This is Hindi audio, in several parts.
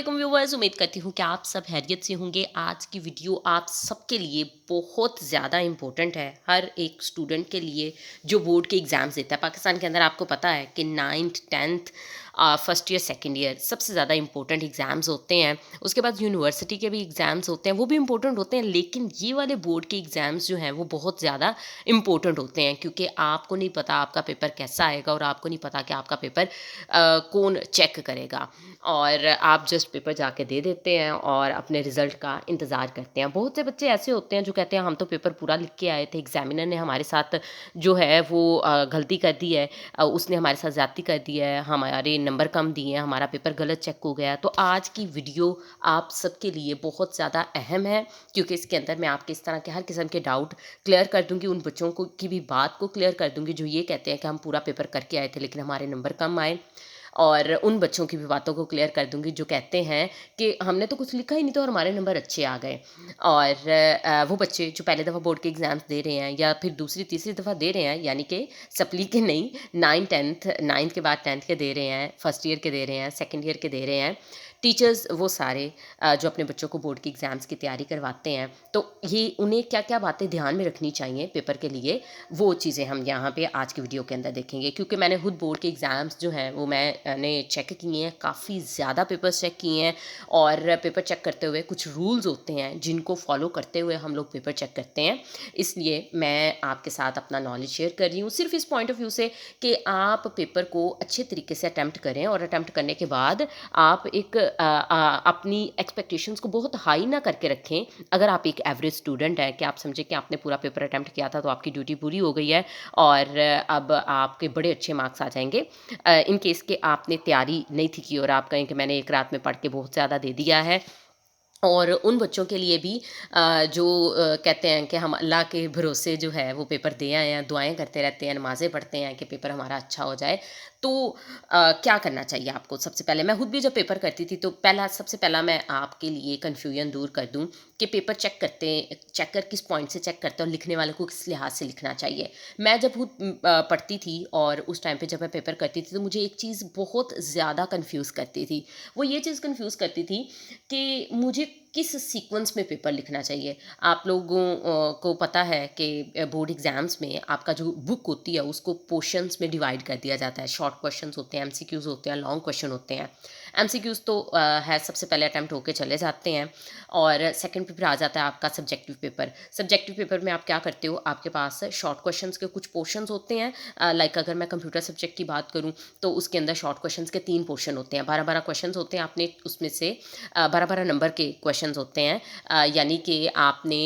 व्यूवर्स, उम्मीद करती हूँ कि आप सब खैरियत से होंगे। आज की वीडियो आप सबके लिए बहुत ज़्यादा इम्पोर्टेंट है, हर एक स्टूडेंट के लिए जो बोर्ड के एग्ज़ाम्स देता है। पाकिस्तान के अंदर आपको पता है कि 9th 10th first year second year सबसे ज़्यादा इम्पोर्टेंट एग्ज़ाम्स होते हैं। उसके बाद यूनिवर्सिटी के भी एग्ज़ाम्स होते हैं, वो भी इम्पोर्टेंट होते हैं, लेकिन ये वाले बोर्ड के एग्ज़ाम्स जो हैं वो बहुत ज़्यादा इम्पोर्टेंट होते हैं, क्योंकि आपको नहीं पता आपका पेपर कैसा आएगा और आपको नहीं पता कि आपका पेपर कौन चेक करेगा। और आप जस्ट पेपर जाके दे देते हैं और अपने रिज़ल्ट का इंतज़ार करते हैं। बहुत से बच्चे ऐसे होते हैं जो कहते हैं हम तो पेपर पूरा लिख के आए थे, एग्ज़ामिनर ने हमारे साथ जो है वो गलती कर दी है, उसने हमारे साथ ज़्यादती कर दी है, हमारे नंबर कम दिए हैं, हमारा पेपर गलत चेक हो गया है। तो आज की वीडियो आप सबके लिए बहुत ज़्यादा अहम है, क्योंकि इसके अंदर मैं आपके इस तरह के हर किस्म के डाउट क्लियर कर दूँगी, उन बच्चों को की भी बात को क्लियर कर दूँगी जो ये कहते हैं कि हम पूरा पेपर करके आए थे लेकिन हमारे नंबर कम आए। और उन बच्चों की भी बातों को क्लियर कर दूँगी जो कहते हैं कि हमने तो कुछ लिखा ही नहीं था और हमारे नंबर अच्छे आ गए। और वो बच्चे जो पहली दफ़ा बोर्ड के एग्ज़ाम्स दे रहे हैं या फिर दूसरी तीसरी दफ़ा दे रहे हैं, यानी कि सप्ली के नहीं, 9th के बाद 10th के दे रहे हैं, फर्स्ट ईयर के दे रहे हैं, सेकंड ईयर के दे रहे हैं। टीचर्स वो सारे जो अपने बच्चों को बोर्ड के एग्ज़ाम्स की तैयारी करवाते हैं, तो ये उन्हें क्या-क्या बातें ध्यान में रखनी चाहिए पेपर के लिए, वो चीज़ें हम यहाँ पे आज की वीडियो के अंदर देखेंगे। क्योंकि मैंने खुद बोर्ड के एग्ज़ाम्स जो हैं वो मैंने चेक किए हैं, काफ़ी ज़्यादा पेपर्स चेक किए हैं। और पेपर चेक करते हुए कुछ रूल्स होते हैं जिनको फॉलो करते हुए हम लोग पेपर चेक करते हैं। इसलिए मैं आपके साथ अपना नॉलेज शेयर कर रही हूँ, सिर्फ इस पॉइंट ऑफ व्यू से कि आप पेपर को अच्छे तरीके से अटेम्प्ट करें और अटेम्प्ट करने के बाद आप एक अपनी एक्सपेक्टेशंस को बहुत हाई ना करके रखें। अगर आप एक एवरेज स्टूडेंट हैं कि आप समझें कि आपने पूरा पेपर अटेम्प्ट किया था तो आपकी ड्यूटी पूरी हो गई है और अब आपके बड़े अच्छे मार्क्स आ जाएँगे। इन केस कि आपने तैयारी नहीं थी की और आप कहें कि मैंने एक रात में पढ़ के बहुत ज़्यादा दे दिया है। और उन बच्चों के लिए भी जो कहते हैं कि हम अल्लाह के भरोसे जो है वो पेपर दे आए हैं, दुआएँ करते रहते हैं, नमाज़ें पढ़ते हैं कि पेपर हमारा अच्छा हो जाए। तो क्या करना चाहिए आपको? सबसे पहले मैं खुद भी जब पेपर करती थी तो सबसे पहला मैं आपके लिए कन्फ्यूजन दूर कर दूँ कि पेपर चेकर किस पॉइंट से चेक करते हैं और लिखने वाले को किस लिहाज से लिखना चाहिए। मैं जब खुद पढ़ती थी और उस टाइम पे जब मैं पेपर करती थी तो मुझे एक चीज़ बहुत ज़्यादा कन्फ्यूज़ करती थी। वो ये चीज़ कन्फ्यूज़ करती थी कि मुझे किस सीक्वेंस में पेपर लिखना चाहिए। आप लोगों को पता है कि बोर्ड एग्ज़ाम्स में आपका जो बुक होती है उसको पोर्शंस में डिवाइड कर दिया जाता है। शॉर्ट क्वेश्चंस होते हैं, एमसीक्यूज़ होते हैं, लॉन्ग क्वेश्चन होते हैं। एमसीक्यूज़ तो है सबसे पहले अटेम्प्ट होके चले जाते हैं और सेकंड पेपर आ जाता है आपका सब्जेक्टिव पेपर। सब्जेक्टिव पेपर में आप क्या करते हो, आपके पास शॉर्ट क्वेश्चंस के कुछ पोर्शंस होते हैं। लाइक अगर मैं कंप्यूटर सब्जेक्ट की बात करूँ तो उसके अंदर शॉर्ट क्वेश्चंस के 3 पोर्शन होते हैं। 12-12 क्वेश्चंस होते हैं, आपने उसमें से 12-12 नंबर के क्वेश्चंस होते हैं। यानी कि आपने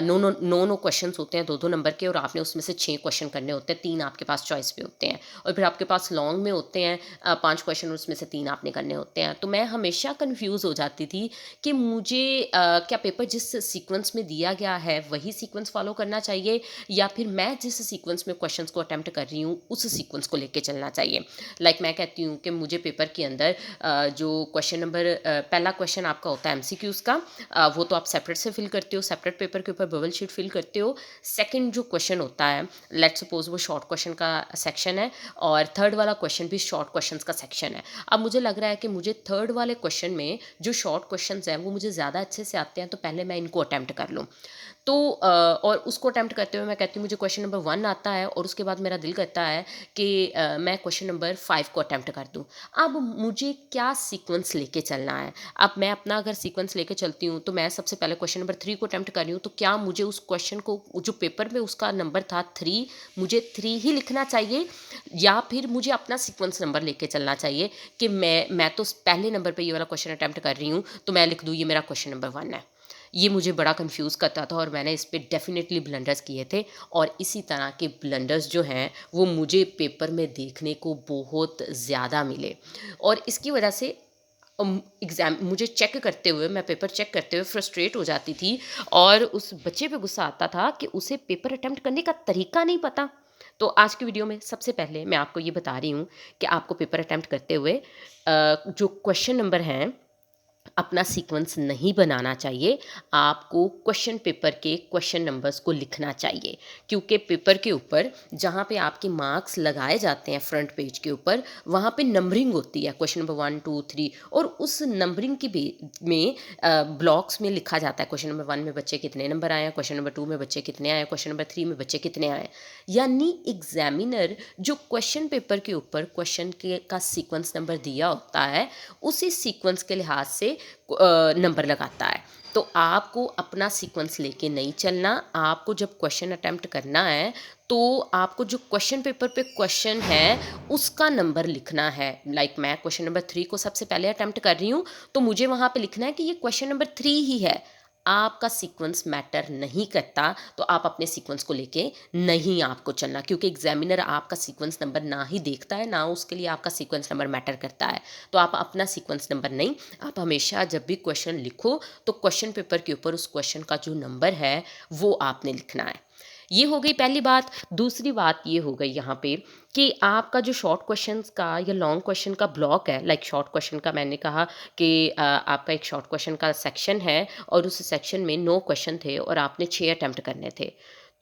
9 क्वेश्चंस होते हैं 2-2 नंबर के और आपने उसमें से 6 क्वेश्चन करने होते हैं, 3 आपके पास चॉइस पे होते हैं। और फिर आपके पास लॉन्ग में होते हैं 5 क्वेश्चन, उसमें से 3 आपने करने होते हैं। तो मैं हमेशा कन्फ्यूज़ हो जाती थी कि मुझे क्या पेपर जिस सीक्वेंस में दिया गया है वही सीक्वेंस फ़ॉलो करना चाहिए या फिर मैं जिस सीक्वेंस में क्वेश्चंस को अटेम्प्ट कर रही हूँ उस सीक्वेंस को लेके चलना चाहिए। लाइक मैं कहती हूँ कि मुझे पेपर के अंदर जो क्वेश्चन नंबर पहला क्वेश्चन आपका होता है एमसीक्यूज़ का, वो तो आप सेपरेट से फिल करते हो, सेपरेट पेपर के ऊपर बबल शीट फिल करते हो। सेकंड जो क्वेश्चन होता है, लेट्स सपोज वो शॉर्ट क्वेश्चन का सेक्शन है और थर्ड वाला क्वेश्चन भी शॉर्ट क्वेश्चंस का सेक्शन है। अब मुझे लग रहा है कि मुझे थर्ड वाले क्वेश्चन में जो शॉर्ट क्वेश्चंस हैं वो मुझे ज़्यादा अच्छे से आते हैं, तो पहले मैं इनको अटेम्प्ट कर लूँ। तो और उसको अटेम्प्ट करते हुए मैं कहती हूँ मुझे क्वेश्चन नंबर 1 आता है और उसके बाद मेरा दिल करता है कि मैं क्वेश्चन नंबर 5 को अटेम्प्ट कर दूँ। अब मुझे क्या सीक्वेंस लेके चलना है? अब मैं अपना अगर सीक्वेंस लेके चलती हूँ तो मैं सबसे पहले क्वेश्चन नंबर 3 को अटेम्प्ट कर रही हूँ, तो क्या मुझे उस क्वेश्चन को जो पेपर में उसका नंबर था 3, मुझे 3 ही लिखना चाहिए या फिर मुझे अपना सीक्वेंस नंबर लेके चलना चाहिए कि मैं तो पहले नंबर पे ये वाला क्वेश्चन अटेम्प्ट कर रही हूँ तो मैं लिख दूँ ये मेरा क्वेश्चन नंबर 1 है। ये मुझे बड़ा कंफ्यूज करता था और मैंने इस पे डेफिनेटली ब्लंडर्स किए थे और इसी तरह के ब्लंडर्स जो हैं वो मुझे पेपर में देखने को बहुत ज़्यादा मिले। और इसकी वजह से एग्ज़ाम मुझे चेक करते हुए, मैं पेपर चेक करते हुए फ्रस्ट्रेट हो जाती थी और उस बच्चे पे गुस्सा आता था कि उसे पेपर अटेम्प्ट करने का तरीका नहीं पता। तो आज की वीडियो में सबसे पहले मैं आपको ये बता रही हूँ कि आपको पेपर अटेम्प्ट करते हुए जो क्वेश्चन नंबर हैं अपना सीक्वेंस नहीं बनाना चाहिए, आपको क्वेश्चन पेपर के क्वेश्चन नंबर्स को लिखना चाहिए, क्योंकि पेपर के ऊपर जहाँ पे आपके मार्क्स लगाए जाते हैं फ्रंट पेज के ऊपर, वहाँ पे नंबरिंग होती है, क्वेश्चन नंबर 1 2 3, और उस नंबरिंग की में ब्लॉक्स में लिखा जाता है क्वेश्चन नंबर 1 में बच्चे कितने नंबर आए हैं, क्वेश्चन नंबर 2 में बच्चे कितने आए हैं, क्वेश्चन नंबर 3 में बच्चे कितने आए हैं। यानी एग्जामिनर जो क्वेश्चन पेपर के ऊपर क्वेश्चन के का सीक्वेंस नंबर दिया होता है, उसी सीक्वेंस के लिहाज से नंबर लगाता है। तो आपको अपना सीक्वेंस लेके नहीं चलना, आपको जब क्वेश्चन अटेम्प्ट करना है तो आपको जो क्वेश्चन पेपर पे क्वेश्चन है उसका नंबर लिखना है। लाइक मैं क्वेश्चन नंबर 3 को सबसे पहले अटेम्प्ट कर रही हूँ, तो मुझे वहाँ पे लिखना है कि ये क्वेश्चन नंबर 3 ही है। आपका सीक्वेंस मैटर नहीं करता, तो आप अपने सीक्वेंस को लेके नहीं आपको चलना, क्योंकि एग्जामिनर आपका सीक्वेंस नंबर ना ही देखता है, ना उसके लिए आपका सीक्वेंस नंबर मैटर करता है। तो आप अपना सीक्वेंस नंबर नहीं, आप हमेशा जब भी क्वेश्चन लिखो तो क्वेश्चन पेपर के ऊपर उस क्वेश्चन का जो नंबर है वो आपने लिखना है। ये हो गई पहली बात। दूसरी बात ये हो गई यहाँ पे कि आपका जो शॉर्ट क्वेश्चंस का या लॉन्ग क्वेश्चन का ब्लॉक है, लाइक शॉर्ट क्वेश्चन का मैंने कहा कि आपका एक शॉर्ट क्वेश्चन का सेक्शन है और उस सेक्शन में 9 क्वेश्चन थे और आपने 6 अटेम्प्ट करने थे।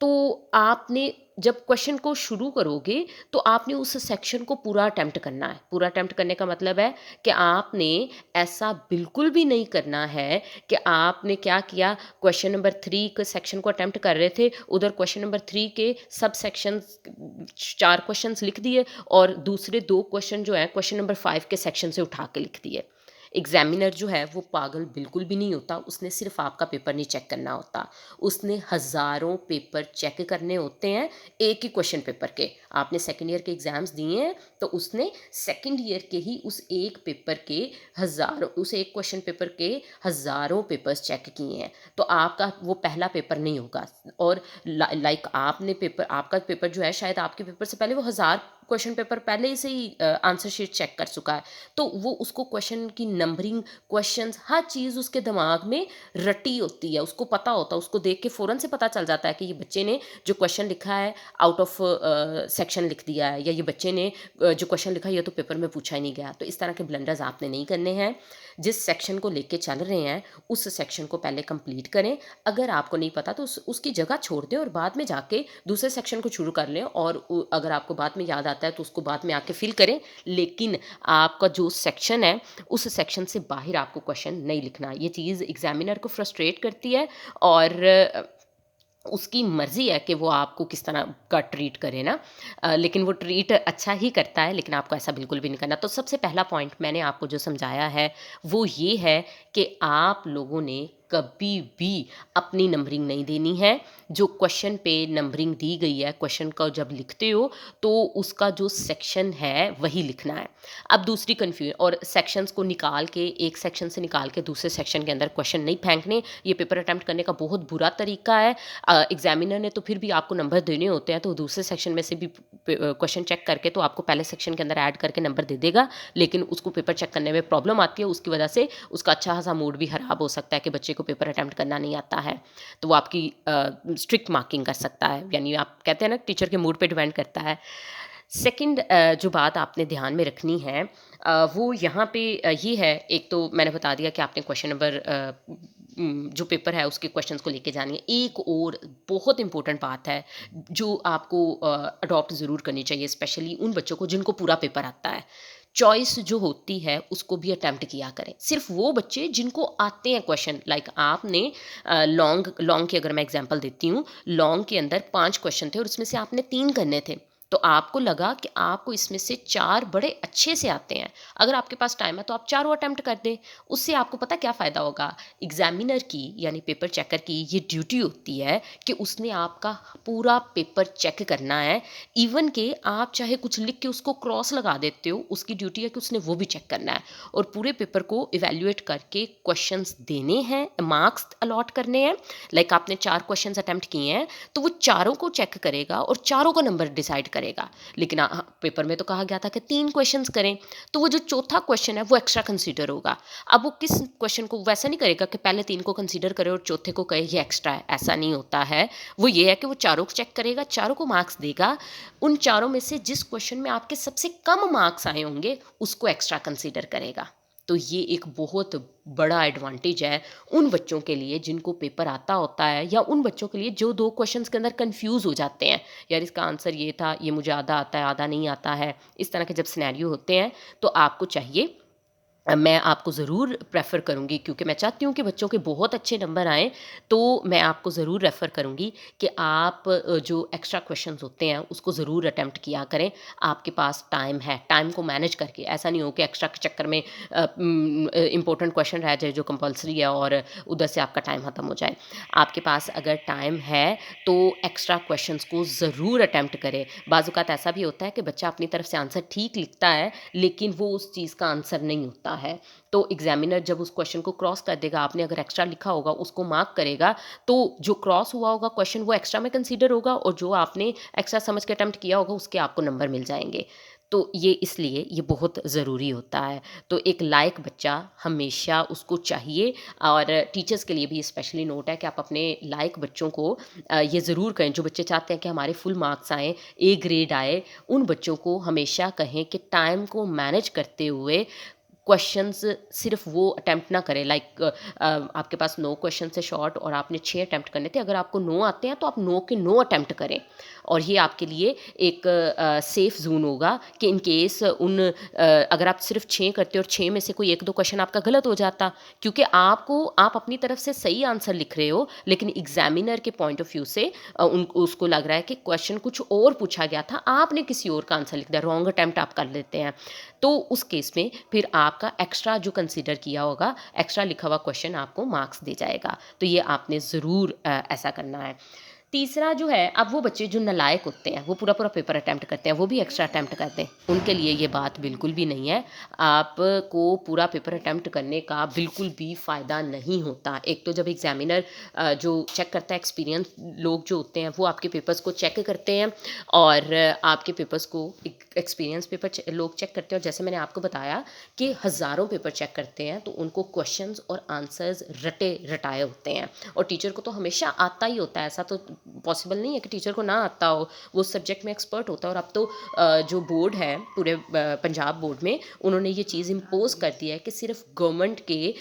तो आपने जब क्वेश्चन को शुरू करोगे तो आपने उस सेक्शन को पूरा अटेम्प्ट करना है। पूरा अटेम्प्ट करने का मतलब है कि आपने ऐसा बिल्कुल भी नहीं करना है कि आपने क्या किया, क्वेश्चन नंबर 3 के सेक्शन को अटेम्प्ट कर रहे थे, उधर क्वेश्चन नंबर 3 के सब सेक्शंस 4 क्वेश्चंस लिख दिए और दूसरे 2 क्वेश्चन जो हैं क्वेश्चन नंबर 5 के सेक्शन से उठा के लिख दिए। एग्जामिनर जो है वो पागल बिल्कुल भी नहीं होता, उसने सिर्फ आपका पेपर नहीं चेक करना होता, उसने हज़ारों पेपर चेक करने होते हैं एक ही क्वेश्चन पेपर के। आपने सेकंड ईयर के एग्ज़ाम्स दिए हैं तो उसने सेकंड ईयर के ही उस एक पेपर के हज़ारों, उस एक क्वेश्चन पेपर के हज़ारों पेपर्स चेक किए हैं। तो आपका वो पहला पेपर नहीं होगा। और लाइक आपने पेपर, आपका पेपर जो है शायद आपके पेपर से पहले वो 1000 क्वेश्चन पेपर पहले से ही आंसर शीट चेक कर चुका है। तो वो उसको क्वेश्चन की नंबरिंग, क्वेश्चंस, हर चीज़ उसके दिमाग में रटी होती है, उसको पता होता है, उसको देख के फ़ौरन से पता चल जाता है कि ये बच्चे ने जो क्वेश्चन लिखा है आउट ऑफ सेक्शन लिख दिया है, या ये बच्चे ने जो क्वेश्चन लिखा है ये तो पेपर में पूछा ही नहीं गया। तो इस तरह के ब्लंडर्स आपने नहीं करने हैं। जिस सेक्शन को लेके चल रहे हैं उस सेक्शन को पहले कंप्लीट करें। अगर आपको नहीं पता तो उसकी जगह छोड़ दें और बाद में जाके दूसरे सेक्शन को शुरू कर लें, और अगर आपको बाद में याद आता है तो उसको बाद में आके फिल करें। लेकिन आपका जो सेक्शन है उस सेक्शन से बाहर आपको क्वेश्चन नहीं लिखना। ये चीज़ एग्जामिनर को फ्रस्ट्रेट करती है और उसकी मर्ज़ी है कि वो आपको किस तरह का ट्रीट करे ना। लेकिन वो ट्रीट अच्छा ही करता है, लेकिन आपको ऐसा बिल्कुल भी नहीं करना। तो सबसे पहला पॉइंट मैंने आपको जो समझाया है वो ये है कि आप लोगों ने कभी भी अपनी नंबरिंग नहीं देनी है। जो क्वेश्चन पे नंबरिंग दी गई है, क्वेश्चन का जब लिखते हो तो उसका जो सेक्शन है वही लिखना है। अब दूसरी कन्फ्यूजन, और सेक्शंस को निकाल के, एक सेक्शन से निकाल के दूसरे सेक्शन के अंदर क्वेश्चन नहीं फेंकने। ये पेपर अटेम्प्ट करने का बहुत बुरा तरीका है। एग्जामिनर ने तो फिर भी आपको नंबर देने होते हैं, तो दूसरे सेक्शन में से भी क्वेश्चन चेक करके तो आपको पहले सेक्शन के अंदर ऐड करके नंबर दे देगा, लेकिन उसको पेपर चेक करने में प्रॉब्लम आती है। उसकी वजह से उसका अच्छा खासा मूड भी खराब हो सकता है कि बच्चे को पेपर अटेम्प्ट करना नहीं आता है, तो वो आपकी स्ट्रिक्ट मार्किंग कर सकता है। यानी आप कहते हैं ना, टीचर के मूड पे डिपेंड करता है। सेकंड जो बात आपने ध्यान में रखनी है वो यहाँ पे ये है, एक तो मैंने बता दिया कि आपने क्वेश्चन नंबर जो पेपर है उसके क्वेश्चंस को लेके जानी है। एक और बहुत इंपॉर्टेंट बात है जो आपको अडॉप्ट ज़रूर करनी चाहिए, स्पेशली उन बच्चों को जिनको पूरा पेपर आता है। चॉइस जो होती है उसको भी अटेम्प्ट किया करें। सिर्फ वो बच्चे जिनको आते हैं क्वेश्चन, लाइक आपने लॉन्ग लॉन्ग की अगर मैं एग्जांपल देती हूँ, लॉन्ग के अंदर 5 क्वेश्चन थे और उसमें से आपने 3 करने थे, तो आपको लगा कि आपको इसमें से 4 बड़े अच्छे से आते हैं। अगर आपके पास टाइम है तो आप चारों अटेम्प्ट कर दें। उससे आपको पता क्या फ़ायदा होगा, एग्जामिनर की यानी पेपर चेकर की ये ड्यूटी होती है कि उसने आपका पूरा पेपर चेक करना है। इवन कि आप चाहे कुछ लिख के उसको क्रॉस लगा देते हो, उसकी ड्यूटी है कि उसने वो भी चेक करना है और पूरे पेपर को इवेल्युएट करके क्वेश्चंस देने हैं, मार्क्स अलॉट करने हैं। लाइक आपने 4 क्वेश्चंस अटेम्प्ट किए हैं तो वो चारों को चेक करेगा और चारों का नंबर डिसाइड करेगा। लेकिन पेपर में तो कहा गया था कि 3 क्वेश्चंस करें, तो वो जो चौथा क्वेश्चन है वो एक्स्ट्रा कंसीडर होगा। अब वो किस क्वेश्चन को वैसा नहीं करेगा कि पहले 3 को कंसीडर करे और चौथे को कहे ये एक्स्ट्रा है, ऐसा नहीं होता है। वो ये है कि वो चारों को चेक करेगा, चारों को मार्क्स देगा। उन चारों में से जिस क्वेश्चन में आपके सबसे कम मार्क्स आए होंगे उसको एक्स्ट्रा कंसीडर करेगा। तो ये एक बहुत बड़ा एडवांटेज है उन बच्चों के लिए जिनको पेपर आता होता है, या उन बच्चों के लिए जो 2 क्वेश्चंस के अंदर कन्फ्यूज़ हो जाते हैं। यार इसका आंसर ये था, ये मुझे आधा आता है, आधा नहीं आता है। इस तरह के जब सिनेरियो होते हैं तो आपको चाहिए, मैं आपको ज़रूर प्रेफ़र करूँगी, क्योंकि मैं चाहती हूँ कि बच्चों के बहुत अच्छे नंबर आएँ, तो मैं आपको ज़रूर रेफ़र करूँगी कि आप जो एक्स्ट्रा क्वेश्चन्स होते हैं, उसको ज़रूर अटेम्प्ट किया करें। आपके पास टाइम है, टाइम को मैनेज करके, ऐसा नहीं हो कि एक्स्ट्रा के चक्कर में इम्पोर्टेंट क्वेश्चन रह जाए जो कंपल्सरी है और उधर से आपका टाइम ख़त्म हो जाए। आपके पास अगर टाइम है, तो एक्स्ट्रा क्वेश्चन्स को ज़रूर अटेम्प्ट करें। बाज़ औक़ात ऐसा भी होता है कि बच्चा अपनी तरफ से आंसर ठीक लिखता है, लेकिन वो उस चीज़ का आंसर नहीं होता है। तो एग्ज़ामिनर जब उस क्वेश्चन को क्रॉस कर देगा, आपने अगर एक्स्ट्रा लिखा होगा, उसको मार्क करेगा, तो जो क्रॉस हुआ होगा क्वेश्चन वो एक्स्ट्रा में कंसीडर होगा, और जो आपने एक्स्ट्रा समझ के अटेम्प्ट किया होगा, उसके आपको नंबर मिल जाएँगे। तो ये इसलिए ये बहुत ज़रूरी होता है। तो एक लायक बच्चा हमेशा उसको चाहिए, और टीचर्स के लिए भी स्पेशली नोट है कि आप अपने लायक बच्चों को ये ज़रूर कहें, जो बच्चे चाहते हैं कि हमारे फुल मार्क्स आएँ, ए ग्रेड आए, उन बच्चों को हमेशा कहें कि टाइम को मैनेज करते हुए क्वेश्चंस सिर्फ वो अटेम्प्ट ना करें। लाइक आपके पास 9 क्वेश्चन है शॉर्ट, और आपने 6 अटेम्प्ट करने थे। अगर आपको 9 आते हैं तो आप 9 के 9 अटेम्प्ट करें, और ये आपके लिए एक सेफ ज़ोन होगा कि इन केस अगर आप सिर्फ 6 करते और 6 में से कोई 1-2 क्वेश्चन आपका गलत हो जाता, क्योंकि आप अपनी तरफ से सही आंसर लिख रहे हो, लेकिन एग्जामिनर के पॉइंट ऑफ व्यू से उसको लग रहा है कि क्वेश्चन कुछ और पूछा गया था, आपने किसी और का आंसर लिख दिया, रॉन्ग अटेम्प्ट आप कर लेते हैं। तो उस केस में फिर आपका एक्स्ट्रा जो कंसीडर किया होगा, एक्स्ट्रा लिखा हुआ क्वेश्चन आपको मार्क्स दे जाएगा। तो ये आपने ज़रूर ऐसा करना है। तीसरा जो है, अब वो बच्चे जो नालायक होते हैं, वो पूरा-पूरा पेपर अटेम्प्ट करते हैं, वो भी एक्स्ट्रा अटेम्प्ट करते हैं, उनके लिए ये बात बिल्कुल भी नहीं है। आपको पूरा पेपर अटेम्प्ट करने का बिल्कुल भी फ़ायदा नहीं होता। एक तो जब एग्ज़ामिनर जो चेक करता है, एक्सपीरियंस लोग जो होते हैं, वो आपके पेपर्स को चेक करते हैं, और आपके पेपर्स को एक्सपीरियंस पेपर लोग चेक करते हैं, और जैसे मैंने आपको बताया कि हज़ारों पेपर चेक करते हैं, तो उनको क्वेश्चंस और आंसर्स रटे-रटाए होते हैं, और टीचर को तो हमेशा आता ही होता है। ऐसा तो पॉसिबल नहीं है कि टीचर को ना आता हो, वो सब्जेक्ट में एक्सपर्ट होता है। और अब तो जो बोर्ड है पूरे पंजाब बोर्ड में, उन्होंने ये चीज़ इम्पोज़ कर दी है कि सिर्फ गवर्नमेंट के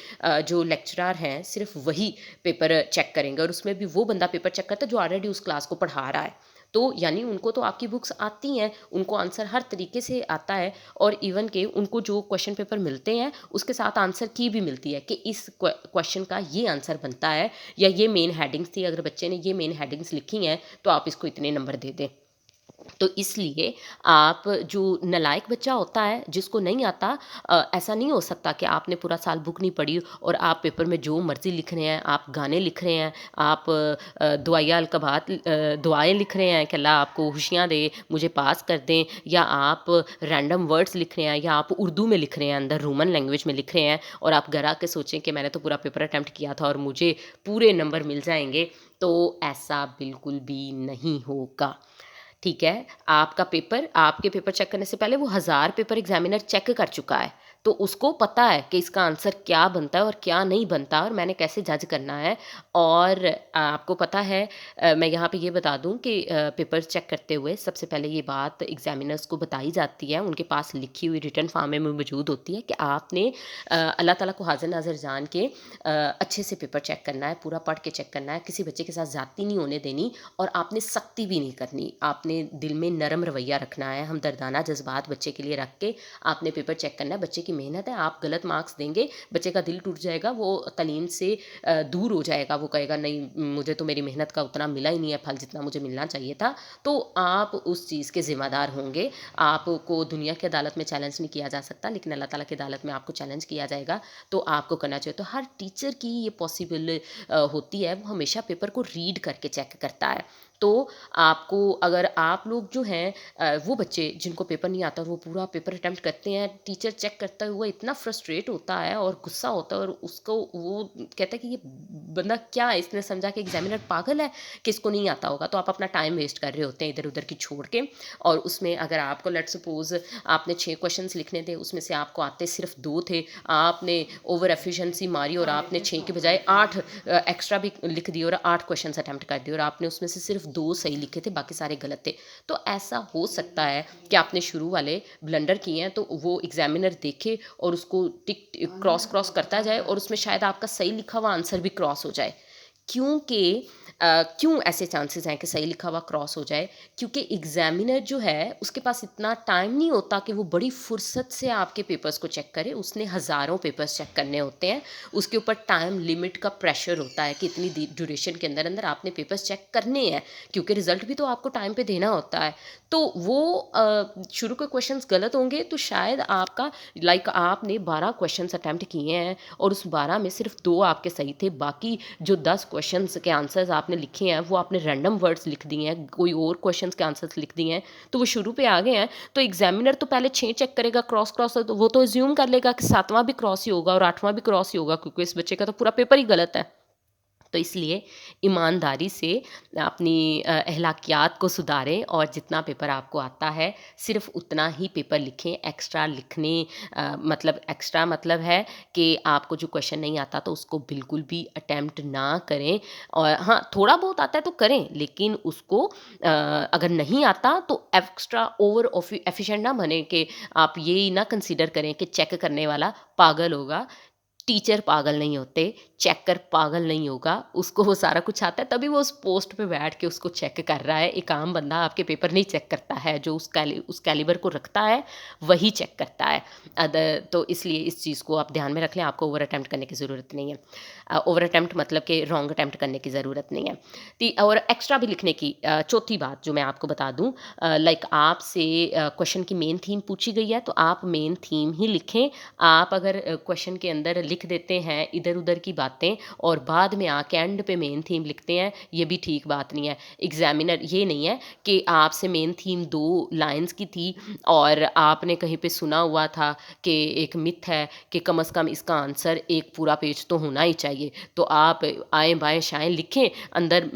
जो लेक्चरर हैं, सिर्फ वही पेपर चेक करेंगे, और उसमें भी वो बंदा पेपर चेक करता है जो ऑलरेडी उस क्लास को पढ़ा रहा है। तो यानी उनको तो आपकी बुक्स आती हैं, उनको आंसर हर तरीके से आता है, और इवन के उनको जो क्वेश्चन पेपर मिलते हैं, उसके साथ आंसर की भी मिलती है कि इस क्वेश्चन का ये आंसर बनता है, या ये मेन हेडिंग्स थी, अगर बच्चे ने ये मेन हेडिंग्स लिखी हैं, तो आप इसको इतने नंबर दे दें। तो इसलिए आप जो नालायक बच्चा होता है, जिसको नहीं आता, ऐसा नहीं हो सकता कि आपने पूरा साल बुक नहीं पढ़ी और आप पेपर में जो मर्ज़ी लिख रहे हैं, आप गाने लिख रहे हैं, आप दुआया अलकबात दुआएँ लिख रहे हैं कि अल्लाह आपको खुशियाँ दे, मुझे पास कर दें, या आप रैंडम वर्ड्स लिख रहे हैं, या आप उर्दू में लिख रहे हैं, अंदर रोमन लैंग्वेज में लिख रहे हैं, और आप घर आके सोचें कि मैंने तो पूरा पेपर अटेम्प्ट किया था और मुझे पूरे नंबर मिल जाएँगे, तो ऐसा बिल्कुल भी नहीं होगा। ठीक है, आपके पेपर चेक करने से पहले वो 1000 पेपर एग्ज़ामिनर चेक कर चुका है, तो उसको पता है कि इसका आंसर क्या बनता है और क्या नहीं बनता, और मैंने कैसे जज करना है। और आपको पता है, मैं यहाँ पे ये बता दूँ कि पेपर चेक करते हुए सबसे पहले ये बात एग्ज़ामिनर्स को बताई जाती है, उनके पास लिखी हुई रिटन फॉर्म में मौजूद होती है कि आपने अल्लाह ताला को हाज़िर नाज़िर जान के अच्छे से पेपर चेक करना है, पूरा पढ़ के चेक करना है, किसी बच्चे के साथ ज़्यादती नहीं होने देनी, और आपने सख्ती भी नहीं करनी। आपने दिल में नरम रवैया रखना है, हमदर्दाना जज़्बात बच्चे के लिए रख के आपने पेपर चेक करना है। बच्चे की मेहनत है, आप गलत मार्क्स देंगे, बच्चे का दिल टूट जाएगा, वो तालीम से दूर हो जाएगा, वो कहेगा नहीं, मुझे तो मेरी मेहनत का उतना मिला ही नहीं है फल जितना मुझे मिलना चाहिए था। तो आप उस चीज़ के ज़िम्मेदार होंगे। आपको दुनिया की अदालत में चैलेंज नहीं किया जा सकता, लेकिन अल्लाह ताला की अदालत में आपको चैलेंज किया जाएगा, तो आपको करना चाहिए। तो हर टीचर की ये पॉसिबल होती है, वो हमेशा पेपर को रीड करके चेक करता है। तो आपको, अगर आप लोग जो हैं वो बच्चे जिनको पेपर नहीं आता और वो पूरा पेपर अटेम्प्ट करते हैं, टीचर चेक करता हुआ इतना फ्रस्ट्रेट होता है और गुस्सा होता है, और उसको वो कहता है कि ये बंदा क्या है, इसने समझा कि एग्जामिनर पागल है कि इसको नहीं आता होगा, तो आप अपना टाइम वेस्ट कर रहे होते हैं इधर उधर की छोड़ के। और उसमें अगर आपको लेट सपोज आपने 6 क्वेश्चंस लिखने थे, उसमें से आपको आते सिर्फ 2 थे, आपने ओवर एफिशिएंसी मारी और आपने 6 के बजाय 8 एक्स्ट्रा भी लिख दिए और 8 क्वेश्चंस अटेम्प्ट कर दिए, और आपने उसमें से सिर्फ 2 सही लिखे थे, बाकी सारे गलत थे। तो ऐसा हो सकता है कि आपने शुरू वाले ब्लंडर किए हैं, तो वो एग्ज़ामिनर देखे और उसको टिक क्रॉस क्रॉस करता जाए और उसमें शायद आपका सही लिखा हुआ आंसर भी क्रॉस हो जाए। क्योंकि क्यों ऐसे चांसेस हैं कि सही लिखा हुआ क्रॉस हो जाए? क्योंकि एग्ज़ामिनर जो है उसके पास इतना टाइम नहीं होता कि वो बड़ी फुर्सत से आपके पेपर्स को चेक करे। उसने हज़ारों पेपर्स चेक करने होते हैं। उसके ऊपर टाइम लिमिट का प्रेशर होता है कि इतनी ड्यूरेशन के अंदर अंदर आपने पेपर्स चेक करने हैं, क्योंकि रिजल्ट भी तो आपको टाइम पे देना होता है। तो वो शुरू के क्वेश्चंस गलत होंगे तो शायद आपका आपने 12 क्वेश्चंस अटेम्प्ट किए हैं और उस 12 में सिर्फ 2 आपके सही थे, बाकी जो 10 क्वेश्चंस के आंसर्स आपने लिखे हैं वो आपने रैंडम वर्ड्स लिख दिए हैं, कोई और क्वेश्चंस के आंसर्स लिख दिए हैं, तो वो शुरू पे आ गए हैं। तो एग्जामिनर तो पहले 6 चेक करेगा क्रॉस क्रॉस, तो वो तो अज्यूम कर लेगा कि 7वां भी क्रॉस ही होगा और 8वां भी क्रॉस ही होगा, क्योंकि इस बच्चे का तो पूरा पेपर ही गलत है। तो इसलिए ईमानदारी से अपनी अहलाकियात को सुधारें और जितना पेपर आपको आता है सिर्फ उतना ही पेपर लिखें। एक्स्ट्रा लिखने मतलब एक्स्ट्रा मतलब है कि आपको जो क्वेश्चन नहीं आता तो उसको बिल्कुल भी अटेम्प्ट ना करें। और हाँ, थोड़ा बहुत आता है तो करें, लेकिन उसको अगर नहीं आता तो एक्स्ट्रा ओवर एफिशिएंट ना बने कि आप ये ना कंसीडर करें कि चेक करने वाला पागल होगा। टीचर पागल नहीं होते, चेकर पागल नहीं होगा, उसको वो सारा कुछ आता है तभी वो उस पोस्ट पे बैठ के उसको चेक कर रहा है। एक आम बंदा आपके पेपर नहीं चेक करता है, जो उस कैलिबर को रखता है वही चेक करता है। तो इसलिए इस चीज़ को आप ध्यान में रख लें, आपको ओवर अटेम्प्ट करने की ज़रूरत नहीं है। ओवर अटेम्प्ट मतलब कि रॉन्ग अटेम्प्ट करने की ज़रूरत नहीं है। और एक्स्ट्रा भी लिखने की चौथी बात जो मैं आपको बता दूँ, आपसे क्वेश्चन की मेन थीम पूछी गई है तो आप मेन थीम ही लिखें। आप अगर क्वेश्चन के अंदर लिख देते हैं इधर-उधर की बातें और बाद में आके एंड पे मेन थीम लिखते हैं, ये भी ठीक बात नहीं है। एग्ज़ामिनर ये नहीं है कि आपसे मेन थीम 2 लाइन्स की थी और आपने कहीं पे सुना हुआ था कि एक मिथ है कि कम से कम इसका आंसर एक पूरा पेज तो होना ही चाहिए। तो आप आएँ-बाएँ-शाएँ लिखें, अंदर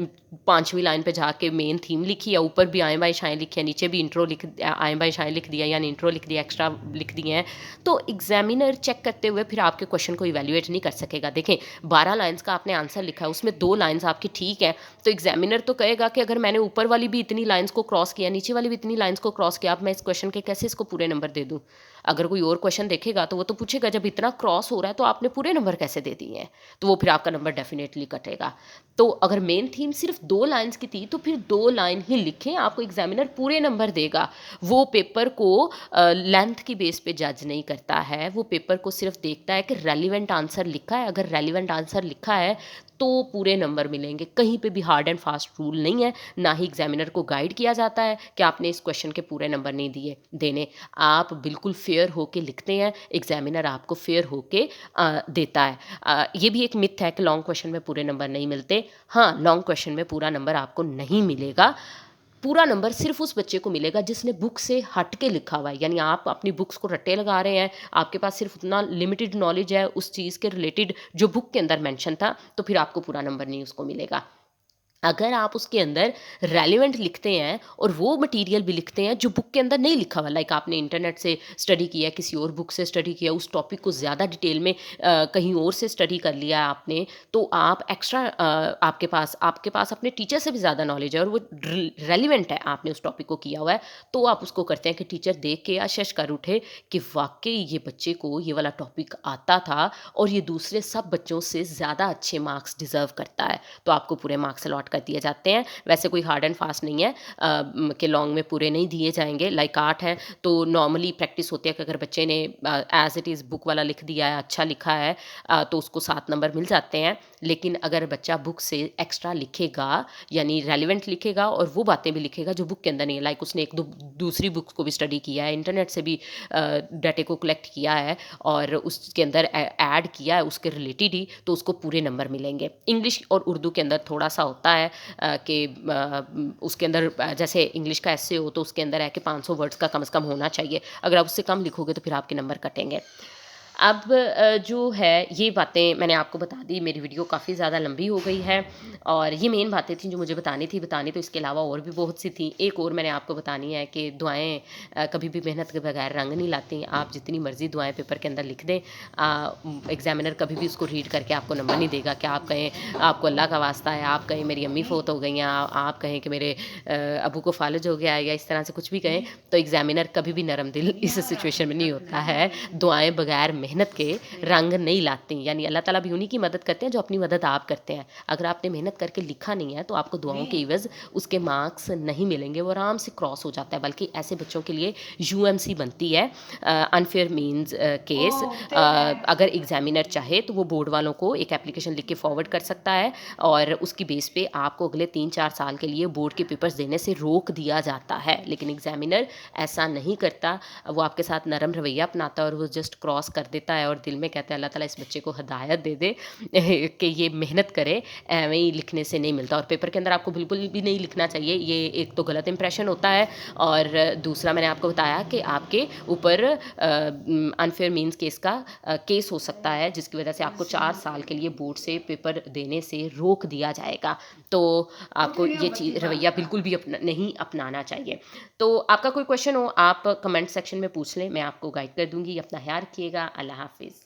5वीं लाइन पे जाके मेन थीम लिखी या ऊपर भी आएँ-बाएँ-शाएँ लिखी है, नीचे भी इंट्रो आएँ-बाएँ-शाएँ लिख दिया, यानी इंट्रो लिख दिया, एक्स्ट्रा लिख दिए हैं। तो एग्जामिनर चेक करते हुए फिर आपके क्वेश्चन को इवैल्यूएट नहीं कर सकेगा। देखें, 12 लाइन्स का आपने आंसर लिखा है, उसमें 2 लाइन्स आपकी ठीक है, तो एग्जामिनर तो कहेगा कि अगर मैंने ऊपर वाली भी इतनी लाइन्स को क्रॉस किया, नीचे वाली भी इतनी लाइन्स को क्रॉस किया, अब मैं इस क्वेश्चन के कैसे इसको पूरे नंबर दे दूँ? अगर कोई और क्वेश्चन देखेगा तो वो तो पूछेगा, जब इतना क्रॉस हो रहा है तो आपने पूरे नंबर कैसे दे दिए हैं? तो वो फिर आपका नंबर डेफिनेटली कटेगा। तो अगर मेन थीम सिर्फ 2 लाइन्स की थी तो फिर 2 लाइन ही लिखें, आपको एग्जामिनर पूरे नंबर देगा। वो पेपर को लेंथ की बेस पे जज नहीं करता है, वो पेपर को सिर्फ देखता है कि रेलिवेंट आंसर लिखा है। अगर रेलिवेंट आंसर लिखा है तो पूरे नंबर मिलेंगे। कहीं पे भी हार्ड एंड फास्ट रूल नहीं है, ना ही एग्जामिनर को गाइड किया जाता है कि आपने इस क्वेश्चन के पूरे नंबर नहीं दिए देने। आप बिल्कुल फेयर होके लिखते हैं, एग्जामिनर आपको फेयर होके देता है। ये भी एक मिथ है कि लॉन्ग क्वेश्चन में पूरे नंबर नहीं मिलते। हाँ, लॉन्ग क्वेश्चन में पूरा नंबर आपको नहीं मिलेगा। पूरा नंबर सिर्फ़ उस बच्चे को मिलेगा जिसने बुक से हट के लिखा हुआ है। यानी आप अपनी बुक्स को रट्टे लगा रहे हैं, आपके पास सिर्फ़ उतना लिमिटेड नॉलेज है उस चीज़ के रिलेटेड जो बुक के अंदर मेंशन था, तो फिर आपको पूरा नंबर नहीं उसको मिलेगा। अगर आप उसके अंदर रेलेवेंट लिखते हैं और वो मटेरियल भी लिखते हैं जो बुक के अंदर नहीं लिखा हुआ, आपने इंटरनेट से स्टडी किया, किसी और बुक से स्टडी किया, उस टॉपिक को ज़्यादा डिटेल में कहीं और से स्टडी कर लिया है आपने, तो आप एक्स्ट्रा आपके पास अपने टीचर से भी ज़्यादा नॉलेज है और वो रेलिवेंट है, आपने उस टॉपिक को किया हुआ है, तो आप उसको करते हैं कि टीचर देख के अशश कर उठे कि वाकई ये बच्चे को ये वाला टॉपिक आता था और ये दूसरे सब बच्चों से ज़्यादा अच्छे मार्क्स डिज़र्व करता है, तो आपको पूरे मार्क्स अलॉट कर दिए जाते हैं। वैसे कोई हार्ड एंड फास्ट नहीं है कि लॉन्ग में पूरे नहीं दिए जाएंगे। आर्ट है तो नॉर्मली प्रैक्टिस होती है कि अगर बच्चे ने एज इट इज़ बुक वाला लिख दिया है, अच्छा लिखा है, तो उसको 7 नंबर मिल जाते हैं। लेकिन अगर बच्चा बुक से एक्स्ट्रा लिखेगा, यानी रेलिवेंट लिखेगा और वो बातें भी लिखेगा जो बुक के अंदर नहीं है, उसने एक दो दूसरी बुक्स को भी स्टडी किया है, इंटरनेट से भी डाटे को कलेक्ट किया है और उसके अंदर ऐड किया है उसके रिलेटेड ही, तो उसको पूरे नंबर मिलेंगे। इंग्लिश और उर्दू के अंदर थोड़ा सा होता है कि उसके अंदर जैसे इंग्लिश का ऐसे हो तो उसके अंदर है कि 500 वर्ड्स का कम से कम होना चाहिए। अगर आप उससे कम लिखोगे तो फिर आपके नंबर कटेंगे। अब जो है ये बातें मैंने आपको बता दी, मेरी वीडियो काफ़ी ज़्यादा लंबी हो गई है और ये मेन बातें थी जो मुझे बतानी तो इसके अलावा और भी बहुत सी थी। एक और मैंने आपको बतानी है कि दुआएँ कभी भी मेहनत के बगैर रंग नहीं लाती। आप जितनी मर्ज़ी दुआएँ पेपर के अंदर लिख दें, एग्ज़ामिनर कभी भी उसको रीड करके आपको नंबर नहीं देगा। क्या आप कहें आपको अल्लाह का वास्ता है, आप कहें मेरी अम्मी फ़ौत हो गई हैं, आप कहें कि मेरे अब्बू को फ़ालज हो गया है, या इस तरह से कुछ भी कहें, तो एग्ज़ामिनर कभी भी नरम दिल इस सिचुएशन में नहीं होता है। दुआएँ बगैर मेहनत के रंग नहीं लाती, यानी अल्लाह ताला भी उन्हीं की मदद करते हैं जो अपनी मदद आप करते हैं। अगर आपने मेहनत करके लिखा नहीं है तो आपको दुआओं के इवज़ उसके मार्क्स नहीं मिलेंगे, वो आराम से क्रॉस हो जाता है। बल्कि ऐसे बच्चों के लिए यूएमसी बनती है, अनफेयर मीन्स केस। अगर एग्ज़ामिनर चाहे तो वो बोर्ड वालों को एक एप्लीकेशन लिख के फॉरवर्ड कर सकता है और उसकी बेस पे आपको अगले 3-4 साल के लिए बोर्ड के पेपर्स देने से रोक दिया जाता है। लेकिन एग्ज़ामिनर ऐसा नहीं करता, वो आपके साथ नरम रवैया अपनाता है और वो जस्ट क्रॉस कर देता है और दिल में कहता है अल्लाह ताला इस बच्चे को हिदायत दे दे कि ये मेहनत करे, एवें ही लिखने से नहीं मिलता। और पेपर के अंदर आपको बिल्कुल भी नहीं लिखना चाहिए, ये एक तो गलत इंप्रेशन होता है और दूसरा मैंने आपको बताया कि आपके ऊपर अनफेयर मीन्स केस का केस हो सकता है, जिसकी वजह से आपको 4 साल के लिए बोर्ड से पेपर देने से रोक दिया जाएगा। तो आपको ये चीज़ रवैया बिल्कुल भी नहीं अपनाना चाहिए। तो आपका कोई क्वेश्चन हो आप कमेंट सेक्शन में पूछ लें, मैं आपको गाइड कर दूँगी। अपना ख़्याल रखिएगा। अल्लाह हाफ़िज़।